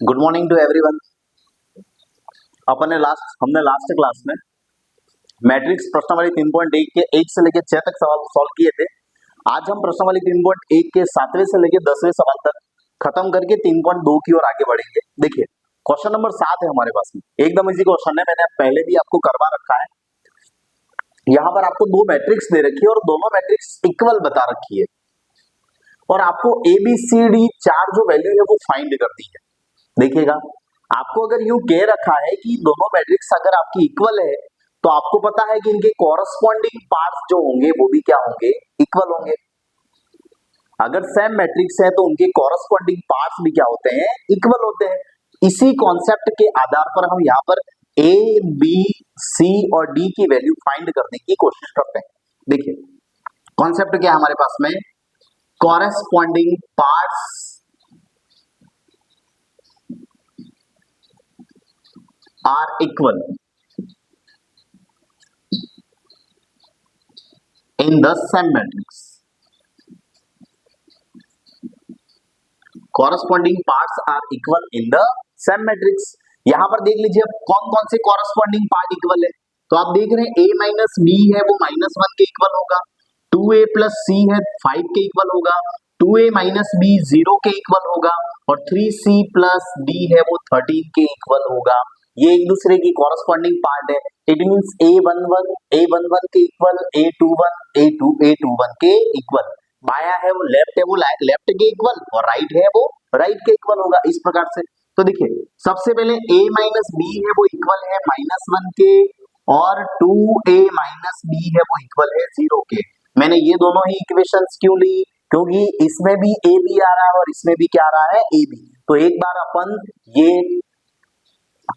Good morning to everyone. हमने last class में matrix प्रश्नावली 3.1 के 1 से लेकर 6 तक सवाल सॉल्व किए थे। आज हम प्रश्नावली 3.1 के 7वें से लेकर 10वें सवाल तक खत्म करके 3.2 की ओर आगे बढ़ेंगे। देखिए क्वेश्चन नंबर 7 है हमारे पास में, एकदम इजी क्वेश्चन है, मैंने पहले भी आपको करवा रखा है। यहाँ पर आपको दो मैट्रिक्स दे रखी है और दोनों मैट्रिक्स इक्वल बता रखी है और आपको ABCD चार जो वैल्यू है वो फाइंड करनी है। देखिएगा, आपको अगर यूं कह रखा है कि दोनों मैट्रिक्स अगर आपकी इक्वल है तो आपको पता है कि इनके कॉरस्पॉन्डिंग पार्ट्स जो होंगे वो भी क्या होंगे, इक्वल होंगे। अगर सेम मैट्रिक्स है तो उनके कॉरस्पॉन्डिंग पार्ट्स भी क्या होते हैं, इक्वल होते हैं। इसी कॉन्सेप्ट के आधार पर हम यहाँ पर A, B, C और D की वैल्यू फाइंड करने की कोशिश करते हैं। देखिए कॉन्सेप्ट क्या है हमारे पास में, corresponding parts are equal in the same matrix. Corresponding parts are equal in the same matrix. यहां पर देख लीजिए अब कौन कौन से कॉरस्पॉन्डिंग पार्ट इक्वल है। तो आप देख रहे हैं A माइनस बी है वो -1 के इक्वल होगा, 2A प्लस सी है 5 के इक्वल होगा, 2A माइनस बी 0 के इक्वल होगा और 3C प्लस डी है वो 13 के इक्वल होगा। ये एक दूसरे की कॉरस्पॉन्डिंग पार्ट है। इट मींस A11 के इक्वल, A21 के इक्वल। बाया है वो लेफ्ट है वो लेफ्ट के इक्वल और राइट है वो राइट के इक्वल होगा, इस प्रकार से। तो देखिए सबसे पहले A माइनस बी है वो इक्वल है -1 के और 2A माइनस बी है वो इक्वल है 0 के। मैंने ये दोनों ही इक्वेशंस क्यों ली, क्योंकि इसमें भी ए बी आ रहा है और इसमें भी क्या आ रहा है, ए बी। तो एक बार अपन ये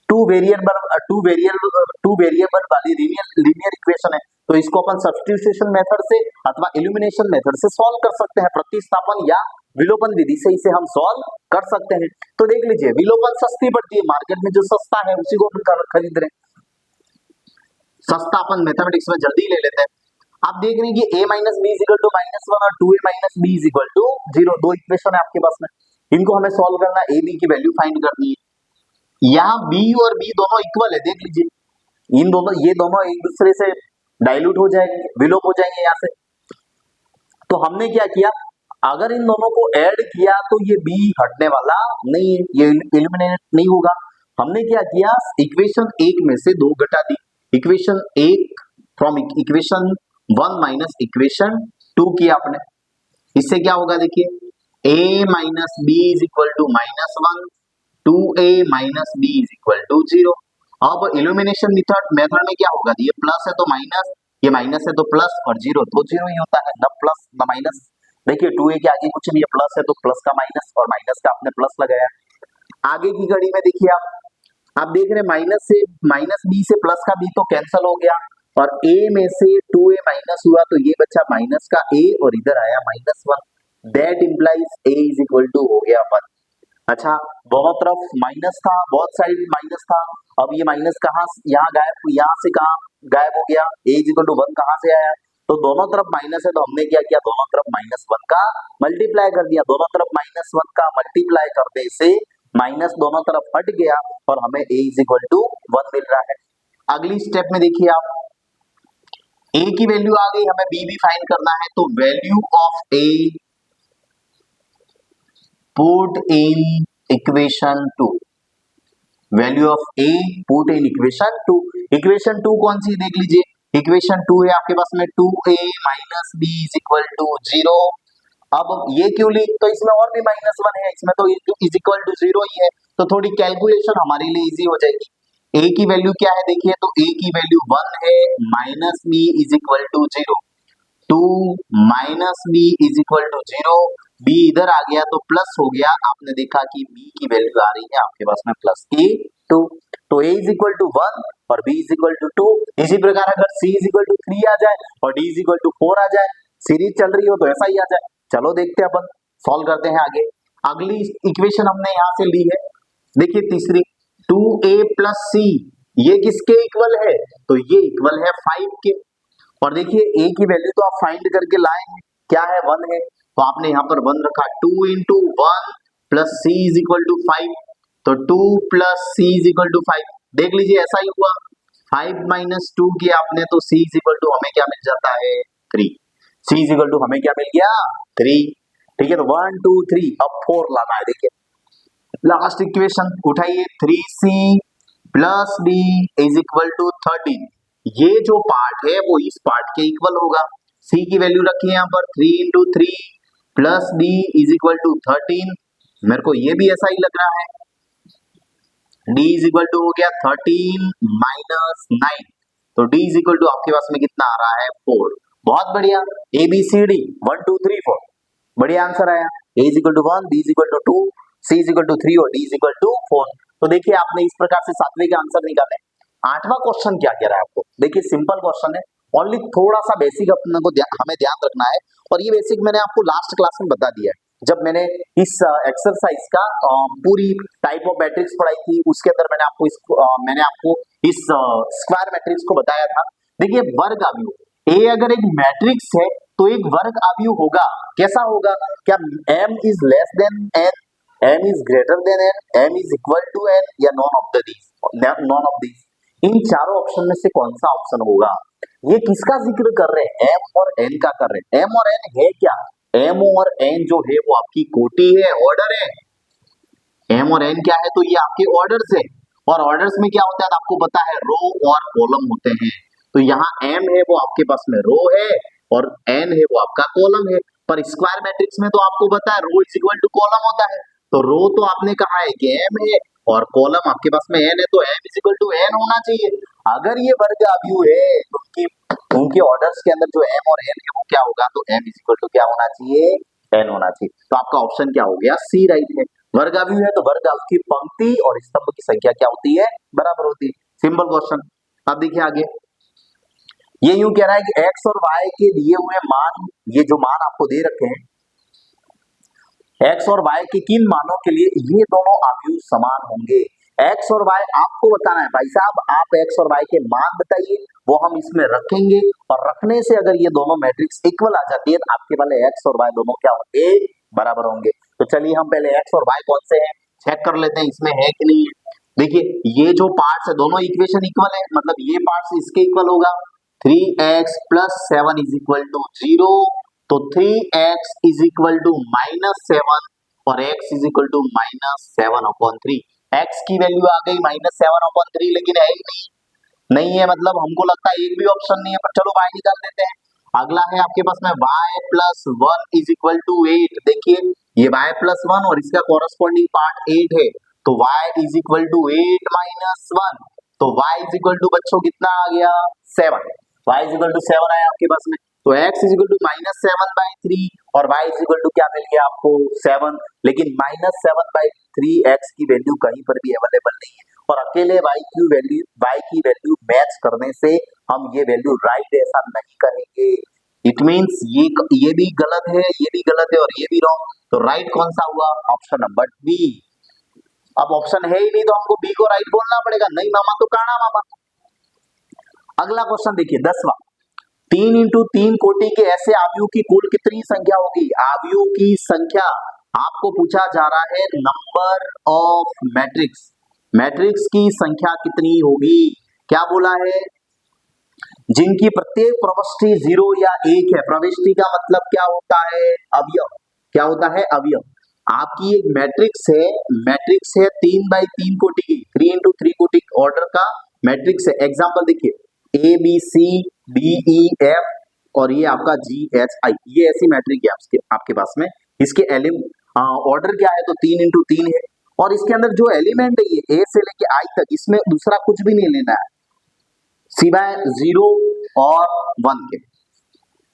टू वेरिएबल वाली लीनियर इक्वेशन है तो इसको अपन सब्स्टिट्यूशन मेथड से अथवा इल्यूमिनेशन मेथड से सॉल्व कर सकते हैं, प्रतिस्थापन या विलोपन विधि से इसे हम सॉल्व कर सकते हैं। तो देख लीजिए विलोपन सस्ती पड़ती है, मार्केट में जो सस्ता है उसी को अपन खरीद रहे हैं, सस्ता अपन मैथमेटिक्स में जल्दी ले लेते हैं। आप देख रहे हैं कि a minus B is equal to -1 और 2a minus B is equal to 0, दो इक्वेशन है आपके पास में, इनको हमें सॉल्व करना है, a b की वैल्यू फाइंड करनी है। यहाँ b और b दोनों इक्वल है, देख लीजिए ये दोनों एक दूसरे से डाइल्यूट हो जाएंगे, विलोप हो जाएंगे यहाँ से। तो हमने क्या किया, अगर इन दोनों को ऐड किया तो ये b हटने वाला नहीं है, ये एलिमिनेट नहीं होगा। हमने क्या किया, इक्वेशन 1 में से 2 घटा दी, equation 1 from equation 1 minus equation 2 किया आपने। इससे क्या होगा, देखिए a minus B is equal to -1, 2a minus B is equal to 0। अब इल्यूमिनेशन मेथड में क्या होगा, ये प्लस है तो माइनस, ये माइनस है तो प्लस और 0 तो 0 ही होता है, न प्लस न माइनस। देखिए 2a के आगे कुछ नहीं है, प्लस है तो प्लस का माइनस और माइनस का आपने प्लस लगाया। आगे की घड़ी में देखिए आप देख रहे हैं माइनस बी से प्लस का बी तो कैंसिल हो गया और a में से 2a माइनस हुआ तो ये बचा माइनस का a और इधर आया -1, that implies a is equal to हो गया 1। अच्छा दोनों तरफ माइनस था, बहुत साइड माइनस था, अब ये माइनस कहाँ यहाँ गायब, यहाँ से कहाँ गायब हो गया, a इज इक्वल टू 1 कहाँ से आया, तो दोनों तरफ माइनस है तो हमने क्या किया, दोनों तरफ -1 का मल्टीप्लाई कर दिया। दोनों तरफ -1 का मल्टीप्लाई करने से माइनस दोनों तरफ हट गया और हमें a इज इक्वल टू 1 मिल रहा है। अगली स्टेप में देखिए आप, a की वैल्यू आ गई, हमें b भी फाइंड करना है, तो value of a put in equation 2, value of a put in equation 2। Equation 2 कौन सी देख लीजिए, इक्वेशन 2 है आपके पास में 2a minus B is equal to 0। अब ये क्यों ली, तो इसमें और भी -1 है, इसमें तो इज इक्वल टू 0 ही है, तो थोड़ी कैलकुलेशन हमारे लिए इजी हो जाएगी। a की वैल्यू क्या है, देखिए तो a की वैल्यू 1 है, minus B is equal to 0, 2 minus B is equal to 0, b इधर आ गया तो प्लस हो गया, आपने देखा कि b की वैल्यू आ रही है आपके पास में प्लस की 2, तो a इज इक्वल टू 1 और b इज इक्वल टू 2। इसी प्रकार अगर c इज इक्वल टू 3 आ जाए और d इज इक्वल टू 4 आ जाए, सीरीज चल रही हो तो ऐसा ही आ जाए। चलो देखते हैं, अपन सॉल्व करते हैं आगे। अगली इक्वेशन हमने यहां से ली है, देखिए तीसरी 2a प्लस सी, ये किसके इक्वल है, तो ये इक्वल है 5 के। और देखिए a की वैल्यू तो आप फाइंड करके लाए हैं, क्या है 1 है, तो आपने यहाँ पर 1 रखा, 2 into 1 plus C is equal to 5। तो 2 plus C is equal to 5। देख लीजिए ऐसा ही हुआ, 5 माइनस 2 किया आपने तो सी इज इक्वल टू हमें क्या मिल जाता है 3। सी इज इक्वल टू हमें क्या मिल गया 3। ठीक है, तो 1 2 3 अब 4 लाना है। देखिए लास्ट इक्वेशन उठाइए, 3c plus D is equal to 13। ये जो पार्ट है वो इस पार्ट के इक्वल होगा। c की वैल्यू रखी है यहाँ पर 3 into three plus D is equal to 13। मेरे को ये भी ऐसा ही लग रहा है, d इज इक्वल टू हो गया 13 माइनस 9, तो d इज इक्वल टू आपके पास में कितना आ रहा है 4। बहुत बढ़िया, ए बी सी डी 1 2 3 4 बढ़िया आंसर आया। a is equal to 1, b is equal to 2, c is equal to 3 और d इज इक्वल टू 4। तो देखिए आपने इस प्रकार से सातवें के आंसर निकाले। आठवां क्वेश्चन क्या कह रहा है आपको, देखिए सिंपल क्वेश्चन है, ओनली थोड़ा सा बेसिक अपने को हमें ध्यान रखना है, और ये बेसिक मैंने आपको लास्ट क्लास में बता दिया है जब मैंने इस एक्सरसाइज का पूरी टाइप ऑफ मैट्रिक्स पढ़ाई थी। उसके अंदर मैंने आपको इस स्क्वायर मैट्रिक्स को बताया था। देखिए वर्ग अवयव ए अगर एक मैट्रिक्स है तो एक वर्ग अवयव होगा, कैसा होगा, क्या m is less than n, m is greater than n, m is equal to n, या नॉन ऑफ दीज। इन चारों ऑप्शन में से कौन सा ऑप्शन होगा। ये किसका जिक्र कर रहे हैं, m और n का कर रहे हैं। m और n है क्या, m और n जो है वो आपकी कोटि है, ऑर्डर है। m और n क्या है, तो ये आपके ऑर्डर्स है, और ऑर्डर्स में क्या होता है आपको पता है, रो और कॉलम होते हैं। तो यहाँ m है वो आपके पास में रो है और n है वो आपका कॉलम है। पर स्क्वायर मैट्रिक्स में तो आपको पता है रो इज इक्वल टू कॉलम होता है। तो रो तो आपने कहा है कि m है और कॉलम आपके पास में n है, तो m is equal to n होना चाहिए। अगर ये वर्ग अवयव है तो उनके ऑर्डर्स के अंदर जो m और n है वो क्या होगा, तो m इज इक्वल टू क्या होना चाहिए, n होना चाहिए। तो आपका ऑप्शन क्या हो गया, सी राइट है। वर्ग अवयव है तो वर्ग अवयव की पंक्ति और स्तंभ की संख्या क्या होती है, बराबर होती है। Simple question. अब देखिए आगे, ये यूं कह रहा है कि x और y के दिए हुए मान, ये जो मान आपको दे रखे हैं x और y के किन मानों के लिए ये दोनों अवयव समान होंगे। x और y आपको बताना है भाई साहब, आप x और y के मान बताइए, वो हम इसमें रखेंगे, और रखने से अगर ये दोनों मैट्रिक्स इक्वल आ जाती है तो आपके वाले x और y दोनों क्या होंगे, बराबर होंगे। तो चलिए हम पहले x और y कौन से हैं चेक कर लेते हैं, इसमें है कि नहीं है। देखिए ये जो पार्ट्स है दोनों इक्वेशन इक्वल है, मतलब ये पार्ट्स इसके इक्वल होगा। 3x plus 7 is equal to 0, तो 3x इज इक्वल टू -7 और x is equal to -7/3। x की वैल्यू आ गई -7/3, लेकिन है ही नहीं है, मतलब हमको लगता है एक भी ऑप्शन नहीं है, पर चलो y निकाल देते हैं। अगला है आपके पास में y plus 1 is equal to 8। देखिए ये y प्लस 1 और इसका कॉरेस्पॉन्डिंग पार्ट 8 है, तो y is equal to 8 minus 1, तो y इज इक्वल टू बच्चों कितना आ गया 7। y इज इक्वल टू 7 आया आपके पास में, तो x इज इक्वल टू -7/3 और y इज इक्वल टू क्या मिल गया आपको 7। लेकिन -7/3 x की वैल्यू कहीं पर भी अवेलेबल नहीं है, और अकेले y की वैल्यू मैच करने से हम ये वैल्यू राइट ऐसा नहीं करेंगे। इट मींस ये भी गलत है, ये भी गलत है और ये भी रॉन्ग, तो राइट कौन सा हुआ, ऑप्शन नंबर बी। अब ऑप्शन है ही नहीं तो हमको बी को राइट बोलना पड़ेगा, नहीं मामा तो काना मामा। अगला क्वेश्चन देखिए 10वां, 3 इंटू 3 कोटि के ऐसे आव्यूह की कुल कितनी संख्या होगी। आव्यूह की संख्या आपको पूछा जा रहा है, नंबर ऑफ मैट्रिक्स, मैट्रिक्स की संख्या कितनी होगी। क्या बोला है, जिनकी प्रत्येक प्रविष्टि 0 या 1 है। प्रविष्टि का मतलब क्या होता है, अवयव। क्या होता है, अवयव। आपकी एक मैट्रिक्स है 3x3 कोटि की, 3 इंटू 3 कोटि ऑर्डर का मैट्रिक्स है। एग्जाम्पल देखिए A B C D E F और ये आपका जी एच आई, ये ऐसी मैट्रिक है आपके पास में। इसके ऑर्डर क्या है, तो 3 इंटू 3 है, और इसके अंदर जो एलिमेंट है ये ए से लेके आई तक, इसमें दूसरा कुछ भी नहीं लेना है सिवाय 0 और 1 के।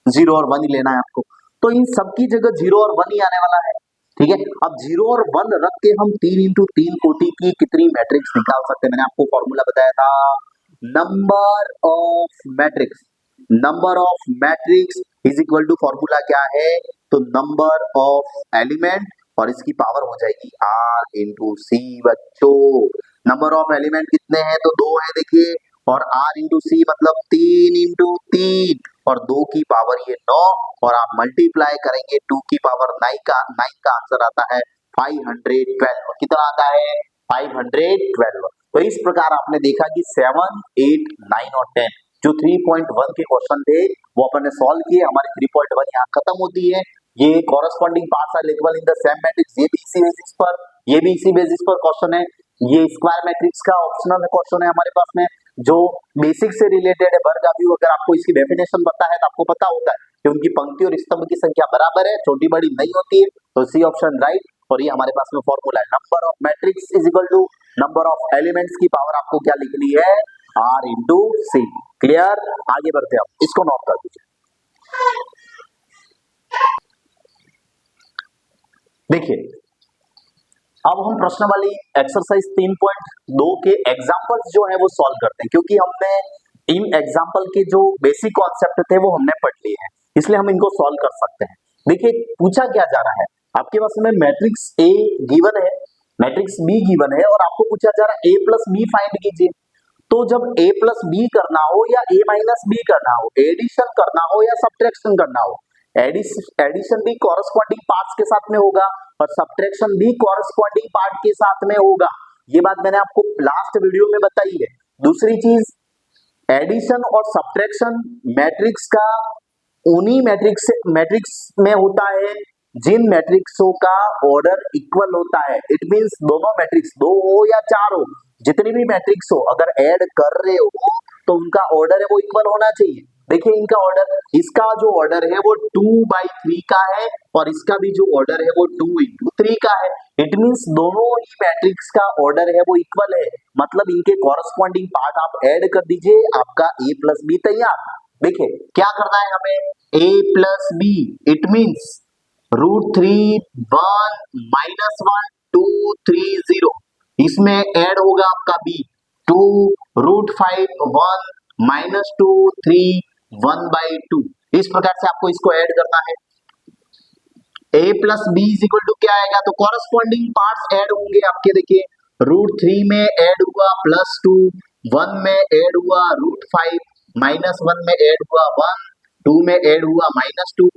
0 और 1 ही लेना है आपको, तो इन सबकी जगह 0 और 1 ही आने वाला है। ठीक है, अब 0 और 1 रख के हम 3 इंटू 3 कोटि की कितनी मैट्रिक्स निकाल सकते हैं। मैंने आपको फॉर्मूला बताया था, number of matrix. Number of matrix is equal to formula क्या है, तो नंबर ऑफ एलिमेंट और इसकी पावर हो जाएगी r इंटू सी। बच्चों नंबर ऑफ एलिमेंट कितने हैं, तो 2 है देखिए, और r इंटू सी मतलब 3 इंटू 3 और 2 की पावर ये 9, और आप मल्टीप्लाई करेंगे 2 की पावर 9 का आंसर आता है 512। कितना आता है 512। तो इस प्रकार आपने देखा कि 7, 8, 9 और 10 जो 3.1 के क्वेश्चन थे वो अपन ने सॉल्व किए। हमारी 3.1 यहाँ खत्म होती है। ये corresponding parts are likeable in the same matrix, ये भी इसी बेसिस पर, ये भी इसी बेसिस पर क्वेश्चन है। ये स्क्वायर मैट्रिक्स का ऑप्शनल क्वेश्चन है हमारे पास में, जो बेसिक से रिलेटेड है। वर्ग अवयव अगर आपको इसकी डेफिनेशन पता है तो आपको पता होता है कि उनकी पंक्ति और स्तंभ की संख्या बराबर है, छोटी बड़ी नहीं होती है। तो सी ऑप्शन राइट। और ये हमारे पास में फॉर्मूला है, number of matrix is equal to number of elements की पावर आपको क्या लिखनी है, आर इंटू सी। क्लियर? आगे बढ़ते हैं, आप इसको नोट कर दीजिए। देखिए अब हम प्रश्न वाली एक्सरसाइज 3.2 के एग्जांपल्स जो है वो सॉल्व करते हैं, क्योंकि हमने इन एग्जांपल के जो बेसिक कॉन्सेप्ट थे वो हमने पढ़ लिए हैं, इसलिए हम इनको सॉल्व कर सकते हैं। देखिए पूछा क्या जा रहा है, आपके पास में मैट्रिक्स ए गिवन है, मैट्रिक्स बी गिवन है, और आपको पूछा जा रहा है ए प्लस बी फाइंड कीजिए। तो जब ए प्लस बी करना हो या ए माइनस बी करना हो, एडिशन करना हो या सब्ट्रैक्शन करना हो, एडिशन भी कॉरस्पॉन्डिंग पार्ट्स के साथ में होगा और सब्ट्रैक्शन भी कॉरस्पॉन्डिंग पार्ट के साथ में होगा। ये बात मैंने आपको लास्ट वीडियो में बताई है। दूसरी चीज, एडिशन और सब्ट्रैक्शन मैट्रिक्स का उन्हीं मैट्रिक्स में होता है जिन मैट्रिक्सों का ऑर्डर इक्वल होता है। इट मींस दोनों मैट्रिक्स, दो हो या चार हो, जितनी भी मैट्रिक्स हो, अगर ऐड कर रहे हो तो उनका ऑर्डर है वो इक्वल होना चाहिए। देखिए इनका ऑर्डर, इसका जो ऑर्डर है वो 2/3 का है और इसका भी जो ऑर्डर है वो 2/3 का है। इट मींस दोनों ही मैट्रिक्स का ऑर्डर है वो इक्वल है, मतलब इनके कॉरस्पॉन्डिंग पार्ट आप ऐड कर दीजिए, आपका ए प्लस बी तैयार। देखिए क्या करना है हमें, a plus B, it means √3 1 -1 2 3 0, इसमें ऐड होगा आपका b 2 √5 1 -2 3 1/2। इस प्रकार से आपको इसको ऐड करना है। a plus B is equal to क्या आएगा, तो कॉरस्पॉन्डिंग पार्ट्स ऐड होंगे आपके। देखिए √3 में ऐड हुआ +2, 1 में ऐड हुआ √5, -1 में ऐड हुआ 1, 2 में ऐड हुआ -2।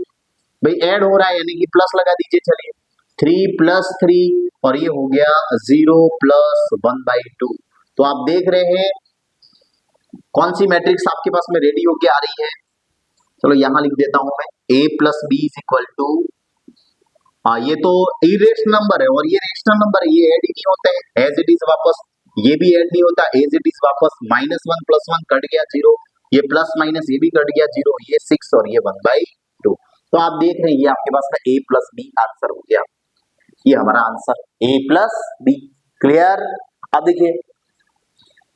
भाई ऐड हो रहा है यानी कि प्लस लगा दीजिए। चलिए 3 + 3 और ये हो गया 0 + 1/2। तो आप देख रहे हैं कौन सी मैट्रिक्स आपके पास में रेडी होके आ रही है। चलो यहां लिख देता हूं मैं, a + b is equal to, ये तो इरेशनल नंबर है और ये रेशनल नंबर है, ये ऐड ही नहीं होते हैं एज इट इज वापस, ये भी ऐड नहीं होता एज इट इज वापस। -1 + 1 कट गया 0, ये प्लस माइनस ये भी कट गया 0, ये 6 और ये 1/2। तो आप देख रहे हैं ये आपके पास में a + b आंसर हो गया, ये हमारा आंसर a + b। क्लियर? अब देखिए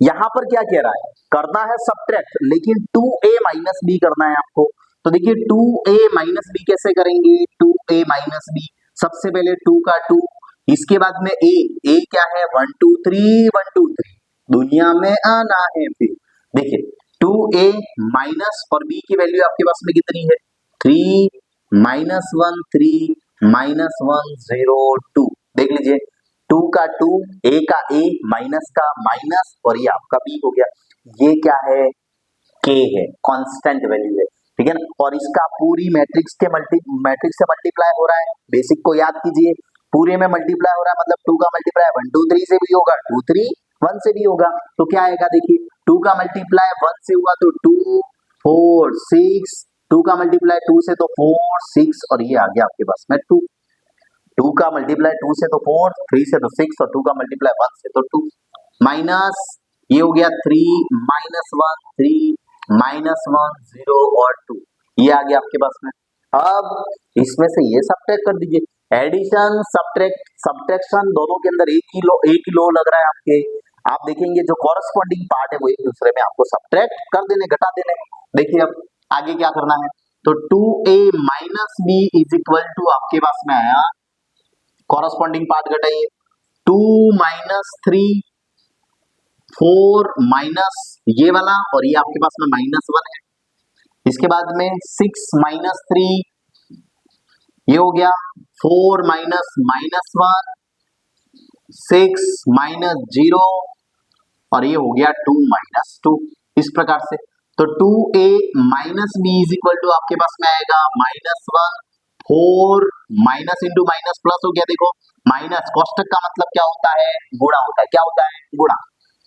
यहां पर क्या कह रहा है, करना है सब्ट्रैक्ट, लेकिन 2a - b करना है आपको। तो देखिए 2a - b कैसे करेंगे, 2a - b, सबसे पहले 2 का 2, इसके बाद में a क्या है 1 2 3 1 2 3, दुनिया में आना है फिर। देखिए 2a माइनस और b की वैल्यू आपके पास में कितनी है, 3 -1 3 -1 0 2। देख लीजिए 2 का 2, a का a, माइनस का माइनस और ये आपका b हो गया। ये क्या है, k है, कांस्टेंट वैल्यू है, ठीक है ना। और इसका पूरी मैट्रिक्स से मल्टीप्लाई हो रहा है। बेसिक को याद कीजिए, पूरे में मल्टीप्लाई हो रहा है मतलब 2 का मल्टीप्लाई 1 2 3 से भी होगा, 2 3 1 से भी होगा। तो क्या आएगा, देखिए 2 का मल्टीप्लाई 1 से हुआ तो 2 4 6, 2 का मल्टीप्लाई 2 से तो 4 6 और ये आ गया आपके पास में 2। 2 का मल्टीप्लाई 2 से तो 4, 3 से तो 6 और 2 का मल्टीप्लाई 1 से तो 2, माइनस ये हो गया 3 -1 3 -1 0 और 2, ये आ गया आपके पास में। अब इसमें से ये सब्ट्रैक्ट कर दीजिए, एडिशन सब्ट्रैक्शन दोनों के अंदर एक ही लॉ लग रहा है आपके। आप देखेंगे जो कॉरस्पॉन्डिंग पार्ट है वो एक दूसरे में आपको सब्ट्रैक्ट कर देने, घटा देने। देखिए अब आगे क्या करना है, तो 2a - b is equal to आपके पास में आया, कॉरस्पॉन्डिंग पार्ट घटाइए, 2 - 3 4 माइनस ये वाला और ये आपके पास में -1 है। इसके बाद में 6 - 3 ये हो गया 4 - -1 6 - 0 और ये हो गया 2 - 2। इस प्रकार से तो 2a - b is equal to आपके पास में आएगा -1 4 माइनस इंटू माइनस प्लस हो गया, देखो माइनस कोष्टक का मतलब क्या होता है, गुणा होता है, क्या होता है, गुणा।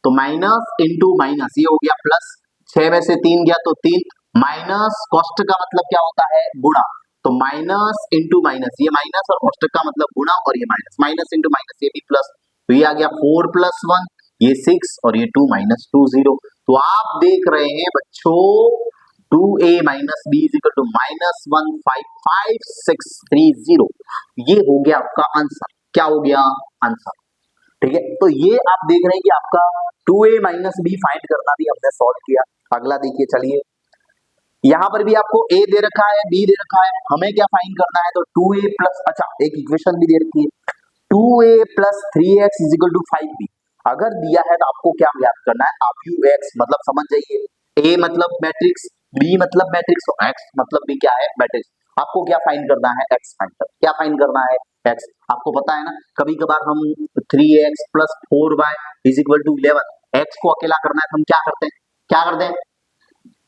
तो माइनस इंटू माइनस ये हो गया प्लस, 6 में से 3 गया तो 3, माइनस कोष्टक का मतलब क्या होता है, गुणा। तो माइनस इंटू माइनस, ये माइनस और कोष्टक का मतलब गुणा, और ये माइनस, माइनस इंटू माइनस ये भी प्लस, तो ये आ गया 4 प्लस 1, ये 6 और ये 2 माइनस 2 0। तो आप देख रहे हैं बच्चों 2a minus B is equal to minus 155,630, ये हो गया आपका आंसर। क्या हो गया, आंसर। ठीक है, तो ये आप देख रहे हैं कि आपका 2a माइनस बी फाइंड करना भी हमने सॉल्व किया। अगला देखिए, चलिए यहाँ पर भी आपको a दे रखा है, b दे रखा है, हमें क्या फाइंड करना है, तो 2a प्लस, अच्छा एक इक्वेशन भी दे रखी है, 2a plus 3x is equal to 5b। अगर दिया है तो आपको क्या याद करना है, आप यू एक्स मतलब समझ जाइए, a मतलब मैट्रिक्स, b मतलब मैट्रिक्स और x मतलब भी क्या है, मैट्रिक्स। आपको क्या फाइंड करना है, x फाइंड कर, क्या फाइंड करना है, x। आपको पता है ना, कभी कभार हम 3x plus 4y is equal to 11, x को अकेला करना है तो हम क्या करते हैं, क्या करते हैं,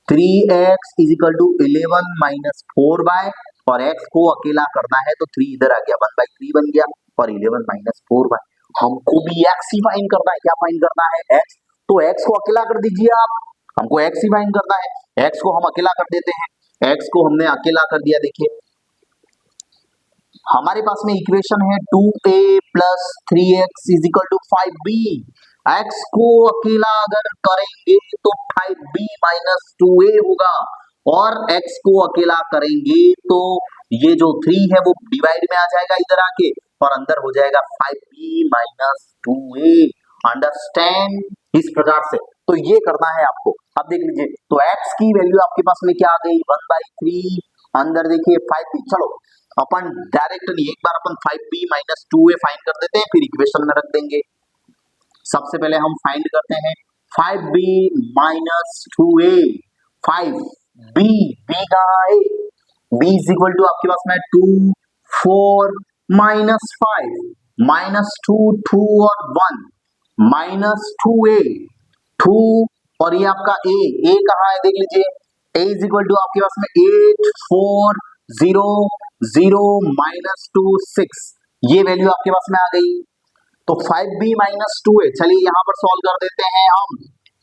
3x is equal to 11 minus 4y, और x को अकेला करना है तो 3 इधर आ गया, 1/3 बन गया, और 11 माइनस 4y। हमको भी x ही फाइंड करना है, क्या फाइंड करना है, x। तो x को अकेला कर दीजिए आप, हमको x ही फाइंड करना है, x को हम अकेला कर देते हैं, x को हमने अकेला कर दिया, देखिए हमारे पास में इक्वेशन है 2a plus 3x is equal to 5b। x को अकेला अगर करेंगे तो 5b माइनस 2a होगा, और x को अकेला करेंगे तो ये जो 3 है वो डिवाइड में आ जाएगा इधर आके, और अंदर हो जाएगा 5b माइनस 2a। अंडरस्टैंड, इस प्रकार से तो ये करना है आपको। अब देख लीजिए, तो x की वैल्यू आपके पास में क्या आ गई, 1/3, अंदर देखिए 5b। चलो अपन डायरेक्टली एक बार अपन 5b माइनस 2a फाइंड कर देते हैं, फिर इक्वेशन में रख देंगे। सबसे पहले हम फाइंड करते हैं 5b minus 2a, 5b, b कहाँ है, b इज इक्वल टू आपके पास में 2 4 माइनस 5 माइनस 2 2 और 1 माइनस 2a 2, और ये आपका a कहाँ है, देख लीजिए a इज इक्वल टू आपके पास में 8 4 0 0 माइनस 2 6, ये वैल्यू आपके पास में आ गई। तो 5b माइनस 2a, चलिए यहाँ पर सॉल्व कर देते हैं हम।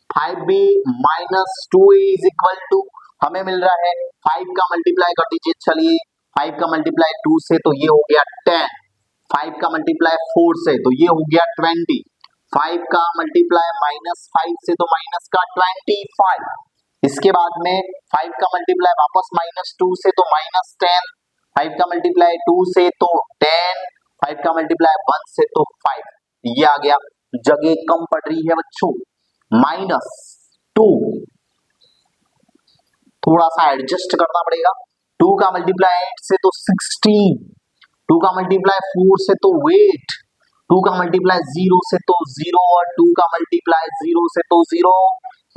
5b minus 2a is equal to, हमें मिल रहा है 5 का मल्टीप्लाई कर दीजिए, चलिए 5 का मल्टीप्लाई 2 से तो ये हो गया 10, 5 का मल्टीप्लाई 4 से तो ये हो गया 20, 5 का मल्टीप्लाई माइनस 5 से तो माइनस का 25, इसके बाद में 5 का मल्टीप्लाई वापस माइनस 2 से तो माइनस 10, 5 का मल्टीप्लाई 2 से तो 10, 5 का मल्टीप्लाई 1 से तो 5, ये आ गया। जगह कम पड़ रही है बच्चों, माइनस 2, थोड़ा सा एडजस्ट करना पड़ेगा। 2 का मल्टीप्लाई 8 से तो 16, 2 का मल्टीप्लाई 4 से तो 8, 2 का मल्टीप्लाई 0 से तो 0, और 2 का मल्टीप्लाई 0 से तो 0,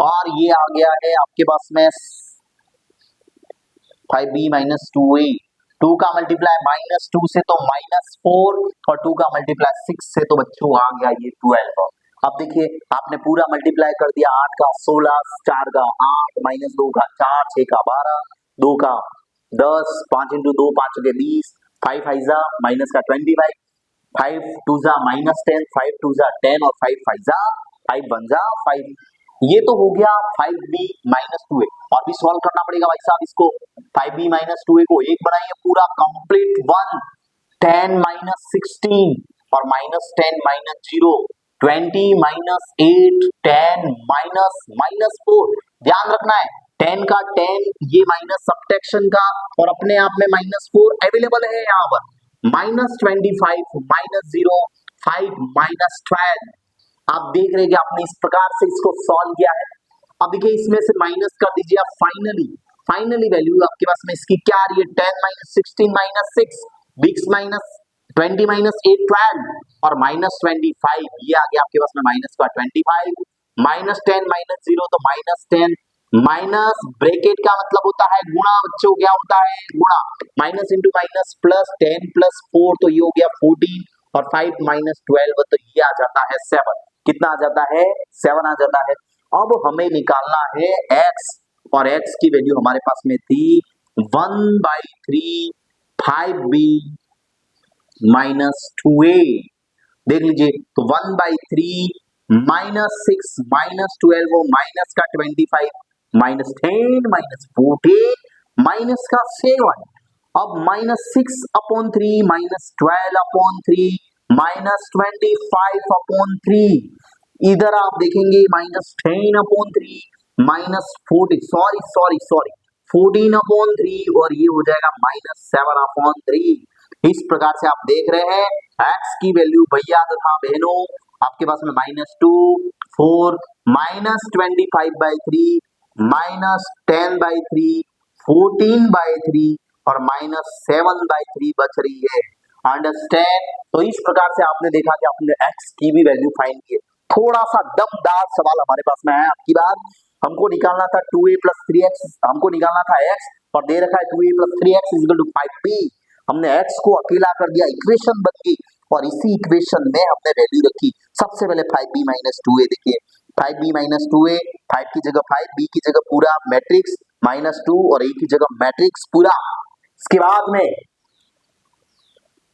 और ये आ गया है आपके पास में 5b माइनस 2a। 2 का मल्टीप्लाई माइनस 2 से तो माइनस 4, और 2 का मल्टीप्लाई 6 से तो बच्चों आ गया ये 12। अब देखिए आपने पूरा मल्टीप्लाई कर दिया, 8 का 16, 4 का 8, माइनस 2 का 4, 6 का 12, 2 का 10, 5 इंटू 2 5 के 20, 5 5 माइनस का 25, 5 2 जा माइनस 10, 5 2 जा 10, और 5 5 जा 5 1 जा 5। ये तो हो गया 5b माइनस 2a, और भी सॉल्व करना पड़ेगा भाई साहब इसको। 5b माइनस 2a को एक बनाइए पूरा कंप्लीट 1, 10 माइनस 16 और minus 10 minus 0, 20 minus 8, 10 minus minus 4। ध्यान रखना है 10 का 10 ये माइनस सब्ट्रैक्शन का, और अपने आप में माइनस 4 अवेलेबल है यहाँ पर, माइनस 25 माइनस 0, 5 माइनस 12। आप देख रहे हैं कि आपने इस प्रकार से इसको सॉल्व किया है। अब देखिए इसमें से माइनस कर दीजिए आप, फाइनली वैल्यू आपके पास में इसकी क्या आ रही है, 10 माइनस 16 माइनस 6, 20 माइनस 20 माइनस 8 12, और माइनस 25, ये आ गया आपके पास में माइनस का 25, माइनस 10 माइनस 0 तो माइनस 10, माइनस ब्रैकेट का मतलब होता है गुणा बच्चों, क्या होता है गुणा, minus into minus plus 10 plus 4 तो ये हो गया 14, और 5 माइनस 12 तो ये आ जाता है 7। कितना आ जाता है, 7 आ जाता है। अब हमें निकालना है x, और x की वैल्यू हमारे पास में थी 1/3 5b माइनस 2a। देख लीजिए, तो 1/3 -6 -12 वो माइनस का 25 -10 -14 माइनस का 7। अब -6/3 -12/3 -25/3। इधर आप देखेंगे -10/3 -40 सॉरी सॉरी सॉरी 14/3 और ये हो जाएगा -7/3। इस प्रकार से आप देख रहे हैं x की वैल्यू भैया तथा बहनों आपके पास में -2 4 -25/3 -10/3 14/3 और -7/3 बच रही है। अंडरस्टैंड। तो इस प्रकार से आपने देखा कि आपने x की भी वैल्यू फाइंड की। थोड़ा सा दमदार सवाल हमारे पास में है आपकी बात। हमको निकालना था 2a + 3x, हमको निकालना था x और दे रखा है 2a + 3x = 5b। हमने x को अकेला कर दिया, इक्वेशन बन गई और इसी इक्वेशन में हमने वैल्यू रखी। सबसे पहले 5b - 2a देखिए, 5b - 2a, 5 की जगह 5, b की जगह पूरा मैट्रिक्स -2 और a की जगह मैट्रिक्स पूरा। इसके बाद में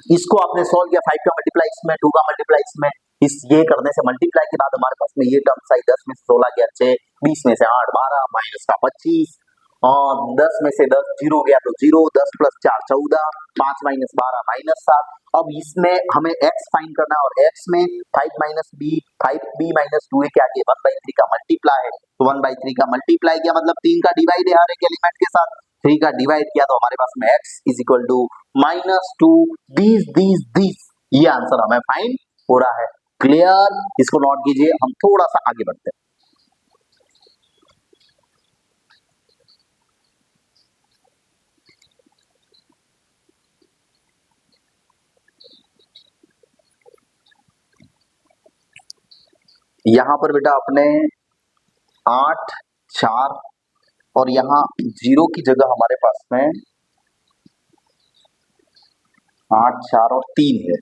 इसको आपने सॉल्व किया, 5 का मल्टीप्लाई इसमें, 2 का मल्टीप्लाई इसमें, इस ये करने से मल्टीप्लाई के बाद हमारे पास में ये टर्म्स आई, 10 में से 16 गया 6, 20 में से 8 12 माइनस का 25 और 10 में से 10 0 गया तो 0, 10 + 4 14, 5 - 12 -7। अब इसमें हमें x फाइंड करना है और x में 5 - b 5b - 2a के आगे 1/3 का मल्टीप्लाई है, तो 1/3 का मल्टीप्लाई किया मतलब 3 का डिवाइड है हर एक एलिमेंट के साथ, 3 का डिवाइड किया तो हमारे पास में x = -2 दिस ये आंसर हमें फाइंड हो रहा है। क्लियर, इसको नोट कीजिए। हम थोड़ा सा आगे बढ़ते हैं। यहां पर बेटा अपने 8 4 और यहाँ 0 की जगह हमारे पास में 8 4 और 3 है।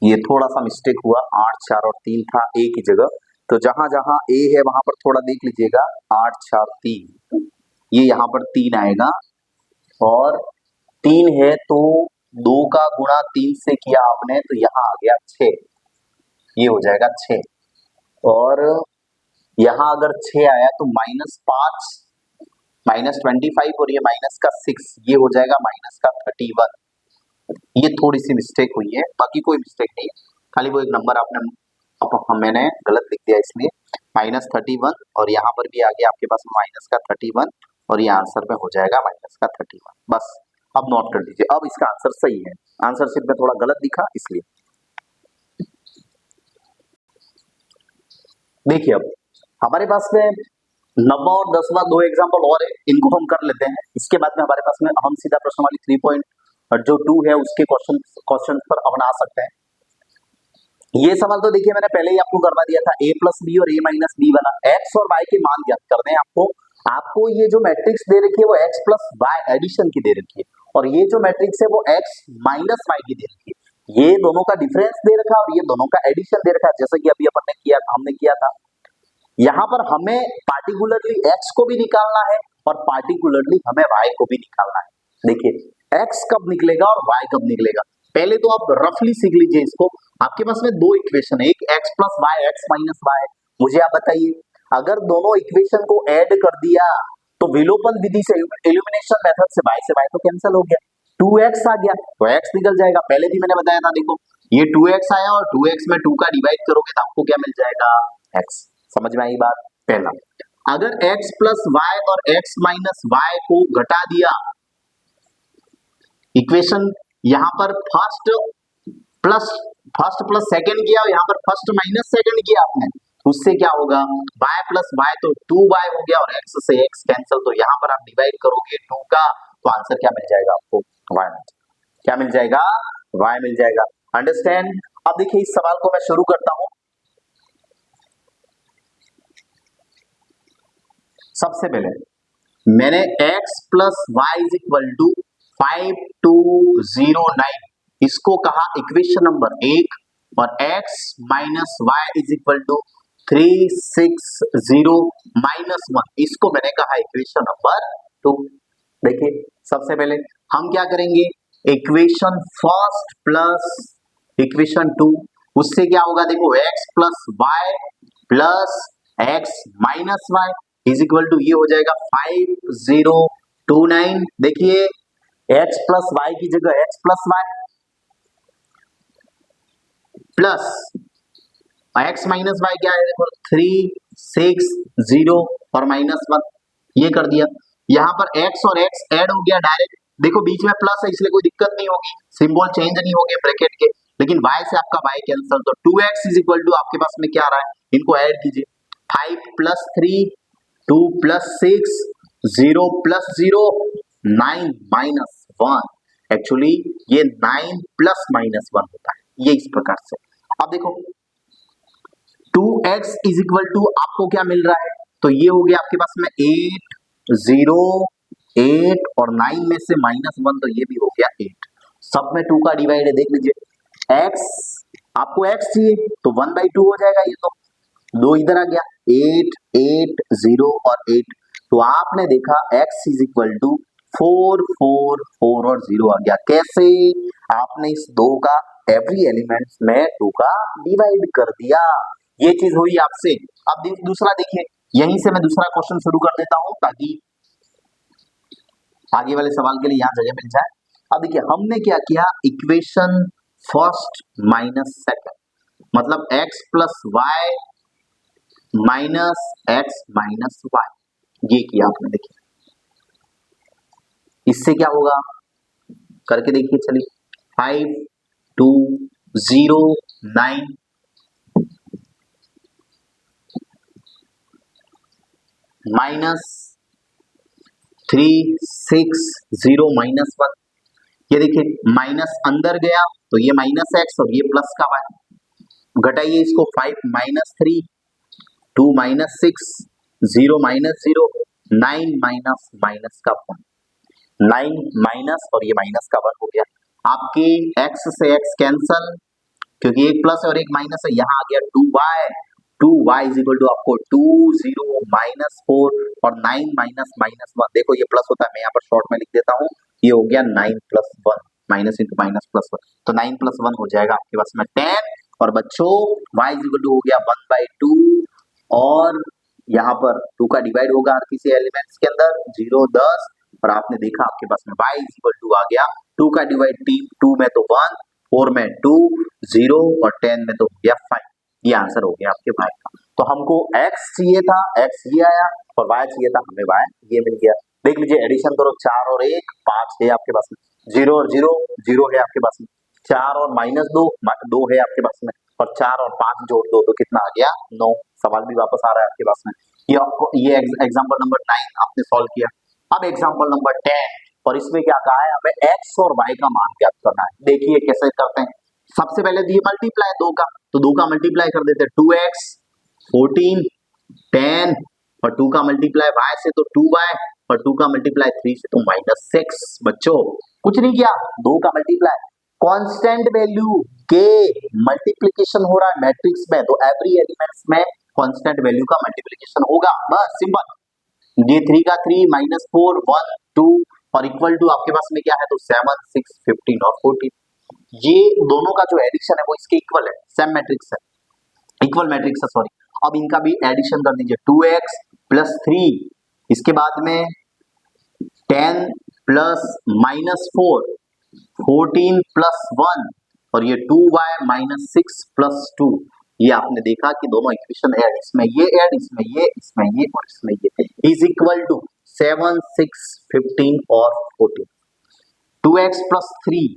ये थोड़ा सा मिस्टेक हुआ, 8 4 और 3 था a की जगह, तो जहां जहां a है वहां पर थोड़ा देख लीजिएगा, 8 4 3 ये यहाँ पर 3 आएगा और 3 है तो 2 का गुणा 3 से किया आपने तो यहाँ आ गया 6, ये हो जाएगा 6 और यहाँ अगर 6 आया तो -5 -25 और ये माइनस का 6 ये हो जाएगा माइनस का 31। ये थोड़ी सी मिस्टेक हुई है, बाकी कोई मिस्टेक नहीं है, खाली वो एक नंबर आपने मैंने गलत लिख दिया इसलिए -31 और यहाँ पर भी आ गया आपके पास माइनस का 31 और ये आंसर में हो जाएगा माइनस का 31। बस अब नोट कर लीजिए, अब इसका आंसर सही है, आंसर सिर्फ में थोड़ा गलत दिखा इसलिए। देखिए अब हमारे पास में 9वां और 10वां 2 एग्जाम्पल और है, इनको हम कर लेते हैं। इसके बाद में हमारे पास में हम सीधा प्रश्न वाली 3.2 है उसके क्वेश्चन पर अपन आ सकते हैं। ये सवाल तो देखिए मैंने पहले ही आपको करवा दिया था, a + b और a - b वाला। x और y के मान ज्ञात करने हैं आपको। आपको ये जो मैट्रिक्स दे रखी है वो x + y एडिशन की दे रखी है और ये जो मैट्रिक्स है वो x - y की दे रखी है। ये दोनों का डिफरेंस दे रखा है और ये दोनों का एडिशन दे रखा है, जैसे कि अभी हमने किया था। यहाँ पर हमें पार्टिकुलरली x को भी निकालना है और पार्टिकुलरली हमें y को भी निकालना है। देखिए x कब निकलेगा और y कब निकलेगा, पहले तो आप रफली सीख लीजिए इसको। आपके पास में दो इक्वेशन है, एक x + y x - y। मुझे आप बताइए अगर दोनों इक्वेशन को ऐड कर दिया तो विलोपन विधि से एलिमिनेशन मेथड से y तो कैंसिल हो गया, 2x आ गया तो x निकल जाएगा। पहले भी मैंने बताया था, देखो ये 2x आया और 2x में 2 का डिवाइड करोगे तो आपको क्या मिल जाएगा x। समझ में आई बात। पहला अगर x + y और x - y को घटा दिया, इक्वेशन यहां पर फर्स्ट प्लस सेकंड किया और यहाँ पर फर्स्ट माइनस सेकंड किया आपने, उससे क्या होगा y + y तो 2y हो गया और x से x कैंसिल, तो यहाँ पर आप डिवाइड करोगे 2 का तो आंसर क्या मिल जाएगा आपको y। क्या मिल जाएगा y मिल जाएगा। अंडरस्टैंड। अब देखिए इस सवाल को मैं शुरू करता हूं। सबसे पहले मैंने x + y = 5209 इसको कहा इक्वेशन नंबर 1 और x - y = 360 - 1 इसको मैंने कहा इक्वेशन नंबर 2। देखिए सबसे पहले हम क्या करेंगे, equation first plus equation two, उससे क्या होगा देखो, x plus Y plus X minus Y is equal to ये हो जाएगा 5029। देखिए x प्लस वाई की जगह x plus Y plus X minus Y क्या है देखो, 360 और -1 ये कर दिया। यहाँ पर x और x ऐड हो गया डायरेक्ट, देखो बीच में प्लस है इसलिए कोई दिक्कत नहीं होगी, सिंबल चेंज नहीं हो गए ब्रैकेट के, लेकिन y से आपका y कैंसिल, तो 2x इज इक्वल टू आपके पास में क्या आ रहा है, इनको ऐड कीजिए, 5 plus 3 2 plus 6 0 plus 0 9 minus 1। Actually ये 9 प्लस -1 होता है, ये इस प्रकार से। अब देखो 2x इज इक्वल टू आपको क्या मिल रहा है, तो ये हो गया आपके पास में 8 0 8 और 9 में से -1, तो ये भी हो गया 8। सब में 2 का डिवाइड है, देख लीजिए x, आपको x चाहिए तो 1/2 हो जाएगा, ये तो 2 इधर आ गया, 8 8 0 और 8, तो आपने देखा x इज इक्वल टू 4 4 4 और 0 आ गया। कैसे, आपने इस 2 का एवरी एलिमेंट्स में 2 का डिवाइड कर दिया, ये चीज हुई आपसे। अब दूसरा देखिए, यहीं से मैं दूसरा क्वेश्चन शुरू कर देता हूं ताकि आगे वाले सवाल के लिए यहां जगह मिल जाए। अब देखिए हमने क्या किया, इक्वेशन फर्स्ट माइनस सेकंड, मतलब x plus Y minus X minus Y, ये किया आपने। देखिए इससे क्या होगा, करके देखिए चलिए, 5 2 0 9 माइनस 3 6 0 -1, ये देखिए माइनस अंदर गया तो ये माइनस एक्स और ये प्लस का वाई, घटाइए इसको, 5 minus 3 2 minus 6 0 minus 0 9 minus minus का 1, 9 माइनस और ये माइनस का 1 हो गया। आपके x से x कैंसल, क्योंकि एक प्लस और एक माइनस है, यहाँ आ गया 2y इज इक्वल टू आपको 2 0 -4 और 9 माइनस -1, देखो ये प्लस होता है, मैं यहाँ पर शॉर्ट में लिख देता हूँ, ये हो गया 9 plus 1, minus into minus plus 1, तो 9 प्लस 1 हो जाएगा आपके पास में 10, और बच्चों y इज इक्वल टू हो गया 1/2, और यहाँ पर 2 का डिवाइड होगा हर किसी एलिमेंट्स के अंदर, 0 10, और आपने देखा आपके पास में y इज इक्वल टू आ गया, 2 का डिवाइड 2 में तो 1, 4 में 2 0 और 10 में तो हो गया 5, ये आंसर हो गया आपके y का। तो हमको x चाहिए था, x ये आया, और y चाहिए था, हमें y ये मिल गया। देख लीजिए एडिशन करो, 4 और 1 5 है आपके पास में, 0 और 0 0 है आपके पास में, 4 और -2 2 है आपके पास में, और 4 और 5 जोड़ दो तो कितना आ गया 9। सवाल भी वापस आ रहा है आपके पास में। ये आपको, ये एग्जांपल नंबर 9 आपने सॉल्व किया। अब एग्जांपल नंबर 10, और इसमें क्या कहा है, हमें x और y का मान ज्ञात करना है। देखिए कैसे करते हैं, सबसे पहले दिए मल्टीप्लाई 2 का, तो 2 का मल्टीप्लाई कर देते हैं, 2x 14 10, और 2 का मल्टीप्लाई y से तो 2y, और 2 का मल्टीप्लाई 3 से तो -6। बच्चों कुछ नहीं किया, 2 का मल्टीप्लाई, कांस्टेंट वैल्यू के मल्टीप्लिकेशन हो रहा है मैट्रिक्स में, तो एवरी एलिमेंट्स में कांस्टेंट वैल्यू का मल्टीप्लिकेशन होगा, बस सिंपल। ये 3 का 3 -4 1 2 और इक्वल टू आपके पास में क्या है, तो 7 6 15 और 14, ये दोनों का जो एडिशन है वो इसके इक्वल है, सेम मैट्रिक्स है, इक्वल मैट्रिक्स है, सॉरी। अब इनका भी एडिशन कर दीजिए, 2x प्लस 3, इसके बाद में 10 प्लस -4 14 प्लस 1, और ये 2y -6 प्लस 2, ये आपने देखा कि दोनों इक्वेशन ऐड, इसमें ये ऐड, इसमें ये, इसमें ये और इसमें ये, इज इक्वल टू 7 6 15 और 14। 2x प्लस 3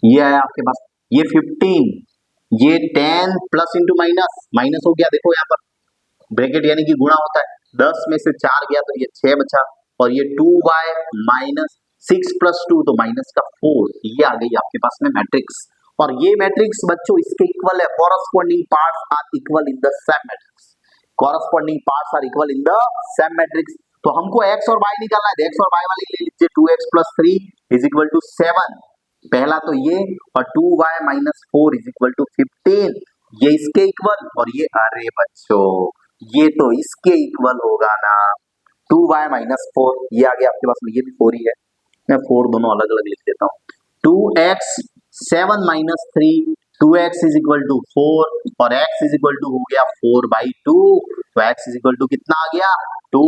ये है आपके पास, ये 15, ये 10 प्लस इंटू माइनस, माइनस हो गया, देखो यहाँ पर ब्रैकेट यानी कि गुणा होता है, 10 में से 4 गया तो ये 6 बचा, और ये 2y माइनस 6 प्लस 2 तो माइनस का 4, ये आ गई आपके पास में मैट्रिक्स। और ये मैट्रिक्स बच्चों इसके इक्वल है, corresponding parts are equal in the same matrix, corresponding parts are equal in the same matrix. तो हमको x और y निकालना है, x और y वाले ले लीजिए, 2x plus 3 is equal to 7, पहला तो ये, और 2y minus 4 is equal to 15, ये इसके इक्वल, और ये, अरे बच्चों ये तो इसके इक्वल होगा ना, 2y माइनस 4, ये आ गया आपके पास में, ये भी 4 ही है, मैं 4 दोनों अलग अलग लिख देता हूँ। 2x 7 minus 3, 2x is equal to 4 और x इज इक्वल टू हो गया 4/2, तो x इज इक्वल टू कितना आ गया 2,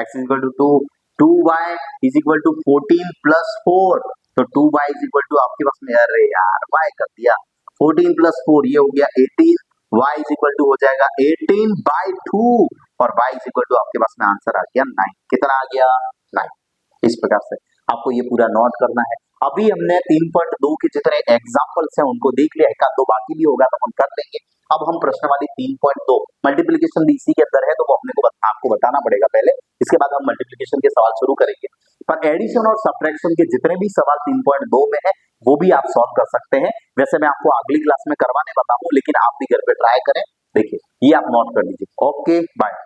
x is equal to 2, 2y is equal to 14 plus 4, तो 2y इज इक्वल टू आपके पास में, अरे यार y कर दिया 14 प्लस 4, ये हो गया 18, y इज इक्वल टू हो जाएगा 18/2 और y इज इक्वल टू आपके पास में आंसर आ गया 9, कितना आ गया 9। इस प्रकार से आपको ये पूरा नोट करना है। अभी हमने 3.2 के जितने एग्जांपल्स हैं उनको देख लिया, एक आध दो बाकी भी होगा तो हम कर लेंगे। अब हम प्रश्न वाली 3.2 मल्टीप्लिकेशन भी इसी के अंदर है, तो वो अपने को आपको बताना पड़ेगा पहले, इसके बाद हम मल्टीप्लिकेशन के सवाल शुरू करेंगे। पर एडिशन और सब्ट्रैक्शन के जितने भी सवाल 3.2 में है वो भी आप सॉल्व कर सकते हैं। वैसे मैं आपको अगली क्लास में करवाने वाला हूँ, लेकिन आप भी घर पे ट्राई करें। देखिए ये आप नोट कर लीजिए। Okay bye.